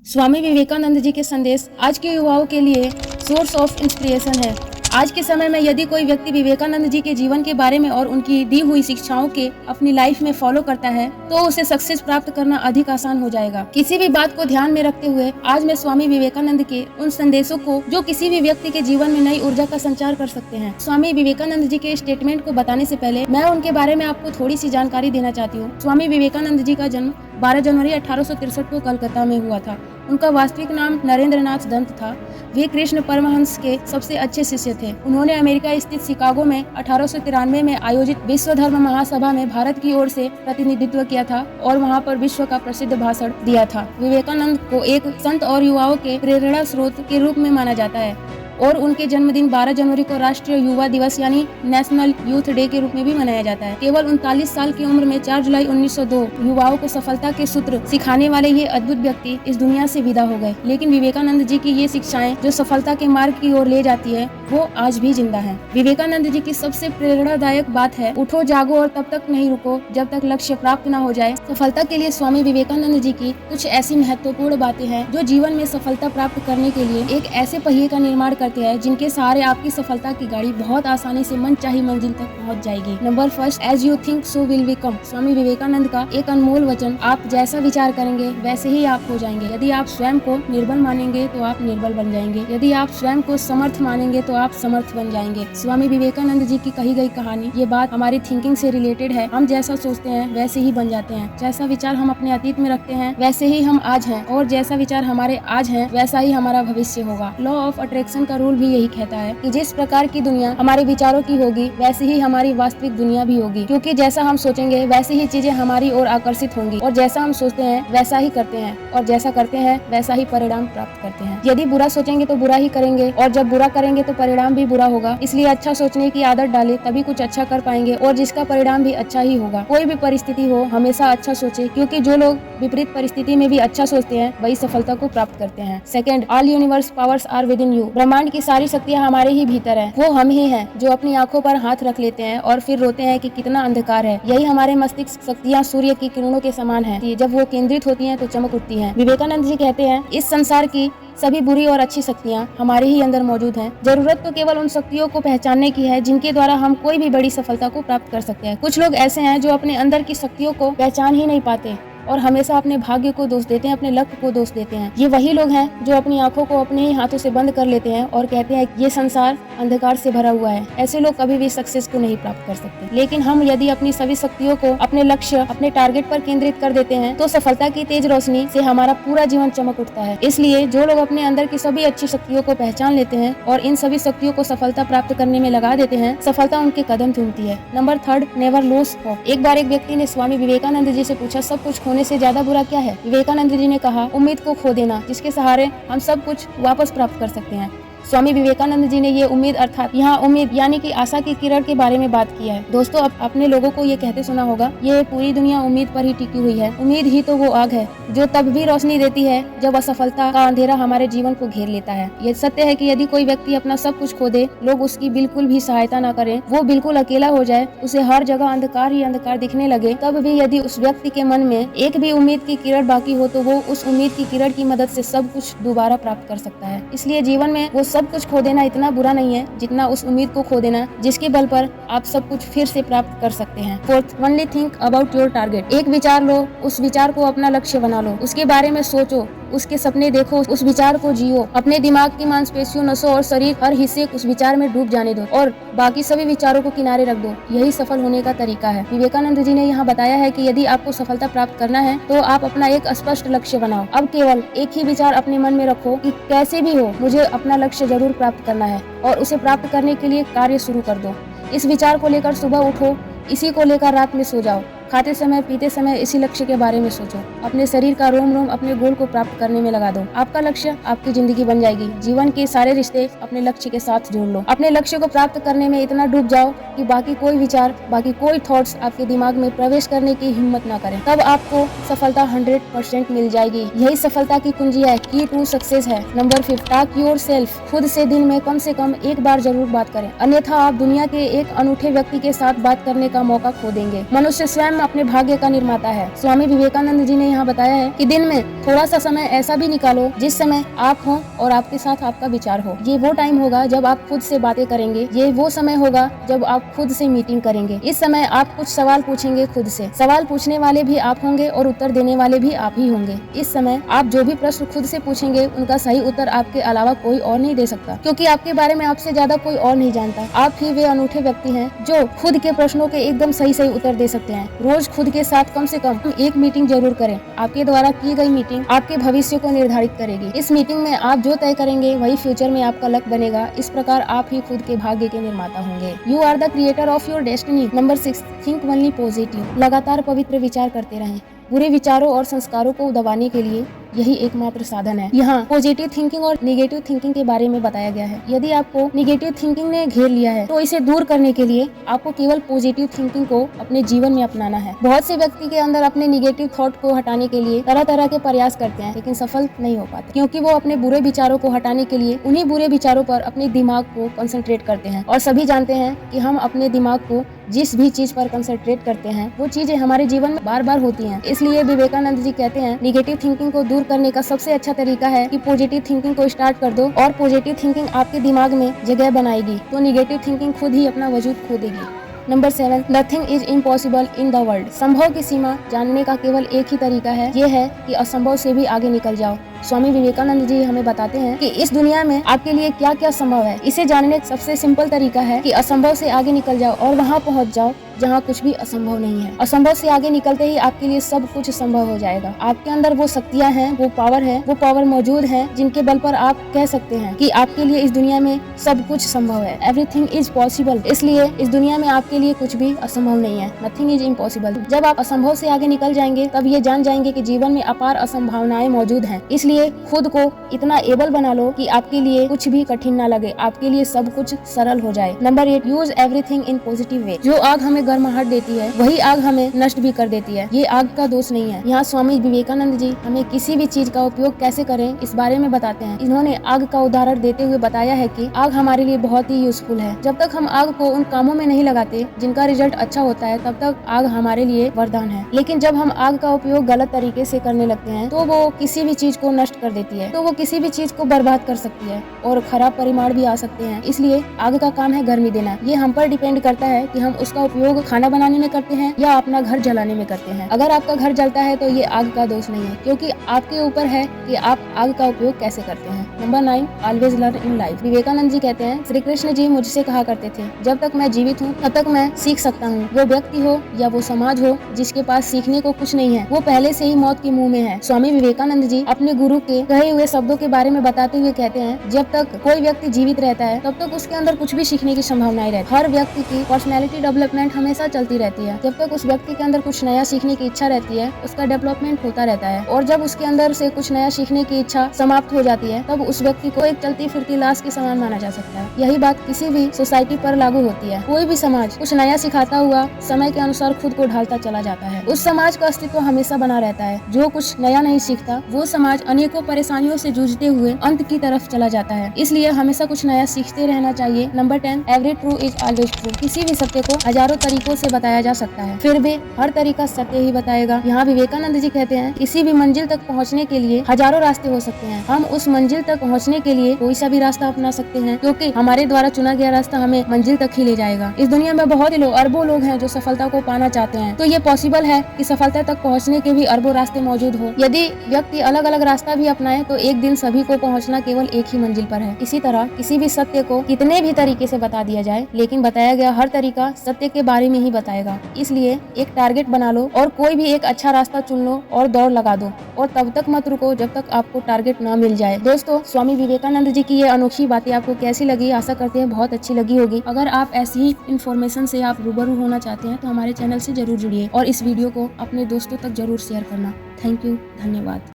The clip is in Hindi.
स्वामी विवेकानंद जी के संदेश आज के युवाओं के लिए सोर्स ऑफ इंस्पिरेशन है। आज के समय में यदि कोई व्यक्ति विवेकानंद जी के जीवन के बारे में और उनकी दी हुई शिक्षाओं के अपनी लाइफ में फॉलो करता है तो उसे सक्सेस प्राप्त करना अधिक आसान हो जाएगा। किसी भी बात को ध्यान में रखते हुए आज मैं स्वामी विवेकानंद के उन संदेशों को जो किसी भी व्यक्ति के जीवन में नई ऊर्जा का संचार कर सकते हैं। स्वामी विवेकानंद जी के स्टेटमेंट को बताने से पहले मैं उनके बारे में आपको थोड़ी सी जानकारी देना चाहती हूँ। स्वामी विवेकानंद जी का जन्म 12 जनवरी 1863 को कलकत्ता में हुआ था। उनका वास्तविक नाम नरेंद्रनाथ दत्त था। वे कृष्ण परमहंस के सबसे अच्छे शिष्य थे। उन्होंने अमेरिका स्थित शिकागो में 1893 में आयोजित विश्व धर्म महासभा में भारत की ओर से प्रतिनिधित्व किया था और वहां पर विश्व का प्रसिद्ध भाषण दिया था। विवेकानंद को एक संत और युवाओं के प्रेरणा स्रोत के रूप में माना जाता है और उनके जन्मदिन 12 जनवरी को राष्ट्रीय युवा दिवस यानी नेशनल यूथ डे के रूप में भी मनाया जाता है। केवल 39 साल की उम्र में 4 जुलाई 1902 युवाओं को सफलता के सूत्र सिखाने वाले ये अद्भुत व्यक्ति इस दुनिया से विदा हो गए। लेकिन विवेकानंद जी की ये शिक्षाएं जो सफलता के मार्ग की ओर ले जाती है वो आज भी जिंदा है। विवेकानंद जी की सबसे प्रेरणादायक बात है, उठो जागो और तब तक नहीं रुको जब तक लक्ष्य प्राप्त न हो जाए। सफलता के लिए स्वामी विवेकानंद जी की कुछ ऐसी महत्वपूर्ण बातें हैं जो जीवन में सफलता प्राप्त करने के लिए एक ऐसे पहिए का निर्माण करते हैं जिनके सहारे आपकी सफलता की गाड़ी बहुत आसानी से मनचाही मंजिल तक पहुंच जाएगी। Number first, as you think so will become. Swami Vivekananda का एक अनमोल वचन, आप जैसा विचार करेंगे वैसे ही आप हो जाएंगे। यदि आप स्वयं को निर्बल मानेंगे तो आप निर्बल बन जाएंगे। यदि आप स्वयं को समर्थ मानेंगे तो आप समर्थ बन जाएंगे। स्वामी विवेकानंद जी की कही गई कहानी, ये बात हमारी थिंकिंग से रिलेटेड है। हम जैसा सोचते हैं वैसे ही बन जाते हैं। जैसा विचार हम अपने अतीत में रखते हैं वैसे ही हम आज हैं और जैसा विचार हमारे आज हैं वैसा ही हमारा भविष्य होगा। लॉ ऑफ अट्रैक्शन का रूल भी यही कहता है कि जिस प्रकार की दुनिया हमारे विचारों की होगी वैसे ही हमारी वास्तविक दुनिया भी होगी, क्योंकि जैसा हम सोचेंगे वैसे ही चीजें हमारी ओर आकर्षित होंगी और जैसा हम सोचते हैं वैसा ही करते हैं और जैसा करते हैं वैसा ही परिणाम प्राप्त करते हैं। यदि बुरा सोचेंगे तो बुरा ही करेंगे और जब बुरा करेंगे तो परिणाम भी बुरा होगा। इसलिए अच्छा सोचने की आदत डालें, तभी कुछ अच्छा कर पाएंगे और जिसका परिणाम भी अच्छा ही होगा। कोई भी परिस्थिति हो हमेशा अच्छा सोचे, क्योंकि जो लोग विपरीत परिस्थिति में भी अच्छा सोचते हैं वही सफलता को प्राप्त करते हैं। Second, all universe powers are within you. ब्रह्मांड की सारी शक्तियाँ हमारे ही भीतर है। वो हम ही हैं जो अपनी आंखों पर हाथ रख लेते हैं और फिर रोते हैं कि कितना अंधकार है। यही हमारे मस्तिष्क शक्तियाँ सूर्य की किरणों के समान है, जब वो केंद्रित होती हैं तो चमक उठती हैं। विवेकानंद जी कहते हैं, इस संसार की सभी बुरी और अच्छी शक्तियाँ हमारे ही अंदर मौजूद हैं। जरूरत तो केवल उन शक्तियों को पहचानने की है जिनके द्वारा हम कोई भी बड़ी सफलता को प्राप्त कर सकते हैं। कुछ लोग ऐसे हैं जो अपने अंदर की शक्तियों को पहचान ही नहीं पाते और हमेशा अपने भाग्य को दोष देते हैं, अपने लक को दोष देते हैं। ये वही लोग हैं जो अपनी आंखों को अपने ही हाथों से बंद कर लेते हैं और कहते हैं ये संसार अंधकार से भरा हुआ है। ऐसे लोग कभी भी सक्सेस को नहीं प्राप्त कर सकते। लेकिन हम यदि अपनी सभी शक्तियों को अपने लक्ष्य, अपने टारगेट पर केंद्रित कर देते हैं तो सफलता की तेज रोशनी से हमारा पूरा जीवन चमक उठता है। इसलिए जो लोग अपने अंदर की सभी अच्छी शक्तियों को पहचान लेते हैं और इन सभी शक्तियों को सफलता प्राप्त करने में लगा देते हैं, सफलता उनके कदम चूमती है। Number third, never lose hope. एक बार एक व्यक्ति ने स्वामी विवेकानंद जी से पूछा, सब कुछ खोने से ज्यादा बुरा क्या है? विवेकानंद जी ने कहा, उम्मीद को खो देना, जिसके सहारे हम सब कुछ वापस प्राप्त कर सकते हैं। स्वामी विवेकानंद जी ने ये उम्मीद अर्थात यहाँ उम्मीद यानी कि आशा की किरण के बारे में बात किया है। दोस्तों, अब अपने लोगों को ये कहते सुना होगा, ये पूरी दुनिया उम्मीद पर ही टिकी हुई है। उम्मीद ही तो वो आग है जो तब भी रोशनी देती है जब असफलता का अंधेरा हमारे जीवन को घेर लेता है। ये सत्य है कि यदि कोई व्यक्ति अपना सब कुछ खो दे, लोग उसकी बिल्कुल भी सहायता न करें, वो बिल्कुल अकेला हो जाए, उसे हर जगह अंधकार ही अंधकार दिखने लगे, तब भी यदि उस व्यक्ति के मन में एक भी उम्मीद की किरण बाकी हो तो वो उस उम्मीद की किरण की मदद से सब कुछ दोबारा प्राप्त कर सकता है। इसलिए जीवन में वो सब कुछ खो देना इतना बुरा नहीं है जितना उस उम्मीद को खो देना जिसके बल पर आप सब कुछ फिर से प्राप्त कर सकते हैं। Fourth, only think about your target. एक विचार लो, उस विचार को अपना लक्ष्य बना लो, उसके बारे में सोचो, उसके सपने देखो, उस विचार को जियो। अपने दिमाग की मांसपेशियों, नसों और शरीर हर हिस्से उस विचार में डूब जाने दो और बाकी सभी विचारों को किनारे रख दो। यही सफल होने का तरीका है। विवेकानंद जी ने यहाँ बताया है कि यदि आपको सफलता प्राप्त करना है तो आप अपना एक स्पष्ट लक्ष्य बनाओ। अब केवल एक ही विचार अपने मन में रखो कि कैसे भी हो मुझे अपना लक्ष्य जरूर प्राप्त करना है और उसे प्राप्त करने के लिए कार्य शुरू कर दो। इस विचार को लेकर सुबह उठो, इसी को लेकर रात में सो जाओ। खाते समय, पीते समय इसी लक्ष्य के बारे में सोचो। अपने शरीर का रोम रोम अपने गोल को प्राप्त करने में लगा दो। आपका लक्ष्य आपकी जिंदगी बन जाएगी। जीवन के सारे रिश्ते अपने लक्ष्य के साथ जोड़ लो। अपने लक्ष्य को प्राप्त करने में इतना डूब जाओ कि बाकी कोई विचार, बाकी कोई थॉट्स आपके दिमाग में प्रवेश करने की हिम्मत ना करें। तब आपको सफलता 100% मिल जाएगी। यही सफलता की कुंजी है, की टू सक्सेस है। Number 5, talk yourself. खुद से दिन में कम से कम एक बार जरूर बात करें, अन्यथा आप दुनिया के एक अनूठे व्यक्ति के साथ बात करने का मौका खो देंगे। मनुष्य स्वयं अपने भाग्य का निर्माता है। स्वामी विवेकानंद जी ने यहाँ बताया है कि दिन में थोड़ा सा समय ऐसा भी निकालो जिस समय आप हो और आपके साथ आपका विचार हो। ये वो टाइम होगा जब आप खुद से बातें करेंगे, ये वो समय होगा जब आप खुद से मीटिंग करेंगे। इस समय आप कुछ सवाल पूछेंगे खुद से। सवाल पूछने वाले भी आप होंगे और उत्तर देने वाले भी आप ही होंगे। इस समय आप जो भी प्रश्न खुद से पूछेंगे उनका सही उत्तर आपके अलावा कोई और नहीं दे सकता, क्योंकि आपके बारे में आपसे ज्यादा कोई और नहीं जानता। आप ही वे अनूठे व्यक्ति हैं जो खुद के प्रश्नों के एकदम सही सही उत्तर दे सकते हैं। रोज खुद के साथ कम से कम एक मीटिंग जरूर करें। आपके द्वारा की गई मीटिंग आपके भविष्य को निर्धारित करेगी। इस मीटिंग में आप जो तय करेंगे वही फ्यूचर में आपका लक बनेगा। इस प्रकार आप ही खुद के भाग्य के निर्माता होंगे। You are the creator of your destiny. Number 6, think only positive. लगातार पवित्र विचार करते रहें। बुरे विचारों और संस्कारों को दबाने के लिए यही एकमात्र साधन है। यहाँ पॉजिटिव थिंकिंग और नेगेटिव थिंकिंग के बारे में बताया गया है। यदि आपको नेगेटिव थिंकिंग ने घेर लिया है तो इसे दूर करने के लिए आपको केवल पॉजिटिव थिंकिंग को अपने जीवन में अपनाना है। बहुत से व्यक्ति के अंदर अपने नेगेटिव थॉट को हटाने के लिए तरह तरह के प्रयास करते हैं, लेकिन सफल नहीं हो पाते, क्योंकि वो अपने बुरे विचारों को हटाने के लिए उन्हीं बुरे विचारों पर अपने दिमाग को कंसंट्रेट करते हैं। और सभी जानते हैं कि हम अपने दिमाग को जिस भी चीज पर कंसंट्रेट करते हैं वो चीजें हमारे जीवन में बार बार होती हैं। इसलिए विवेकानंद जी कहते हैं नेगेटिव थिंकिंग को दूर करने का सबसे अच्छा तरीका है कि पॉजिटिव थिंकिंग को स्टार्ट कर दो, और पॉजिटिव थिंकिंग आपके दिमाग में जगह बनाएगी तो नेगेटिव थिंकिंग खुद ही अपना वजूद खो देगी। Number 7, nothing is impossible in the world. संभव की सीमा जानने का केवल एक ही तरीका है, ये है कि असंभव से भी आगे निकल जाओ। स्वामी विवेकानंद जी हमें बताते हैं कि इस दुनिया में आपके लिए क्या क्या संभव है। इसे जानने का सबसे सिंपल तरीका है कि असंभव से आगे निकल जाओ और वहाँ पहुँच जाओ जहाँ कुछ भी असंभव नहीं है। असंभव से आगे निकलते ही आपके लिए सब कुछ संभव हो जाएगा। आपके अंदर वो शक्तियाँ हैं, वो पावर मौजूद है जिनके बल पर आप कह सकते हैं कि आपके लिए इस दुनिया में सब कुछ संभव है। Everything is possible. इसलिए इस दुनिया में आपके लिए कुछ भी असंभव नहीं है। Nothing is impossible. जब आप असंभव से आगे निकल जाएंगे तब ये जान जाएंगे कि जीवन में अपार असंभावनाएं मौजूद हैं। इसलिए खुद को इतना एबल बना लो कि आपके लिए कुछ भी कठिन ना लगे, आपके लिए सब कुछ सरल हो जाए। Number 8, use everything in positive way. जो आग हमें गर्माहट देती है वही आग हमें नष्ट भी कर देती है। ये आग का दोष नहीं है। यहाँ स्वामी विवेकानंद जी हमें किसी भी चीज का उपयोग कैसे करें इस बारे में बताते हैं। इन्होंने आग का उदाहरण देते हुए बताया है कि आग हमारे लिए बहुत ही यूजफुल है। जब तक हम आग को उन कामों में नहीं लगाते जिनका रिजल्ट अच्छा होता है तब तक आग हमारे लिए वरदान है। लेकिन जब हम आग का उपयोग गलत तरीके से करने लगते हैं तो वो किसी भी चीज को नष्ट कर देती है, तो वो किसी भी चीज को बर्बाद कर सकती है और खराब परिणाम भी आ सकते हैं। इसलिए आग का काम है गर्मी देना। ये हम पर डिपेंड करता है कि हम उसका उपयोग खाना बनाने में करते हैं या अपना घर जलाने में करते हैं। अगर आपका घर जलता है तो ये आग का दोष नहीं है, क्योंकि आपके ऊपर है कि आप आग का उपयोग कैसे करते हैं। Number 9, always learn in life. Vivekananda ji कहते हैं श्री कृष्ण जी मुझसे कहा करते थे जब तक मैं जीवित हूँ तब तक मैं सीख सकता हूँ। वो व्यक्ति हो या वो समाज हो जिसके पास सीखने को कुछ नहीं है वो पहले से ही मौत के मुंह में है। स्वामी विवेकानंद जी अपने गुरु के कहे हुए शब्दों के बारे में बताते हुए कहते हैं जब तक कोई व्यक्ति जीवित रहता है तब तक उसके अंदर कुछ भी सीखने की संभावनाएं रहती है। हर व्यक्ति की पर्सनैलिटी डेवलपमेंट हमेशा चलती रहती है। जब तक उस व्यक्ति के अंदर कुछ नया सीखने की इच्छा रहती है उसका डेवलपमेंट होता रहता है, और जब उसके अंदर से कुछ नया सीखने की इच्छा समाप्त हो जाती है तब उस व्यक्ति को एक चलती फिरती लाश के समान माना जा सकता है। यही बात किसी भी सोसाइटी पर लागू होती है। कोई भी समाज कुछ नया सिखाता हुआ समय के अनुसार खुद को ढालता चला जाता है। उस समाज का अस्तित्व हमेशा बना रहता है। जो कुछ नया नहीं सीखता वो समाज अनेकों परेशानियों से जूझते हुए अंत की तरफ चला जाता है। इसलिए हमेशा कुछ नया सीखते रहना चाहिए। Number 10, every true is always true. किसी भी सत्य को हजारों तरीकों से बताया जा सकता है, फिर भी हर तरीका सत्य ही बताएगा। यहाँ विवेकानंद जी कहते हैं किसी भी मंजिल तक पहुँचने के लिए हजारों रास्ते हो सकते हैं। हम उस मंजिल तक पहुँचने के लिए कोई सा भी रास्ता अपना सकते हैं, क्योंकि हमारे द्वारा चुना गया रास्ता हमें मंजिल तक ही ले जाएगा। इस दुनिया में बहुत ही अरबों लोग हैं जो सफलता को पाना चाहते हैं, तो ये पॉसिबल है कि सफलता तक पहुँचने के भी अरबों रास्ते मौजूद हो। यदि व्यक्ति अलग अलग रास्ता भी अपनाए तो एक दिन सभी को पहुँचना केवल एक ही मंजिल पर है। इसी तरह किसी भी सत्य को कितने भी तरीके से बता दिया जाए, लेकिन बताया गया हर तरीका सत्य के बारे में ही बताएगा। इसलिए एक टारगेट बना लो और कोई भी एक अच्छा रास्ता चुन लो और दौड़ लगा दो, और तब तक मत रुको जब तक आपको टारगेट ना मिल जाए। दोस्तों, स्वामी विवेकानंद जी की ये अनोखी बातें आपको कैसी लगी? आशा करते हैं बहुत अच्छी लगी होगी। अगर आप ऐसी ही इन्फॉर्मेशन से आप रूबरू होना चाहते हैं तो हमारे चैनल से जरूर जुड़िए और इस वीडियो को अपने दोस्तों तक जरूर शेयर करना। थैंक यू, धन्यवाद।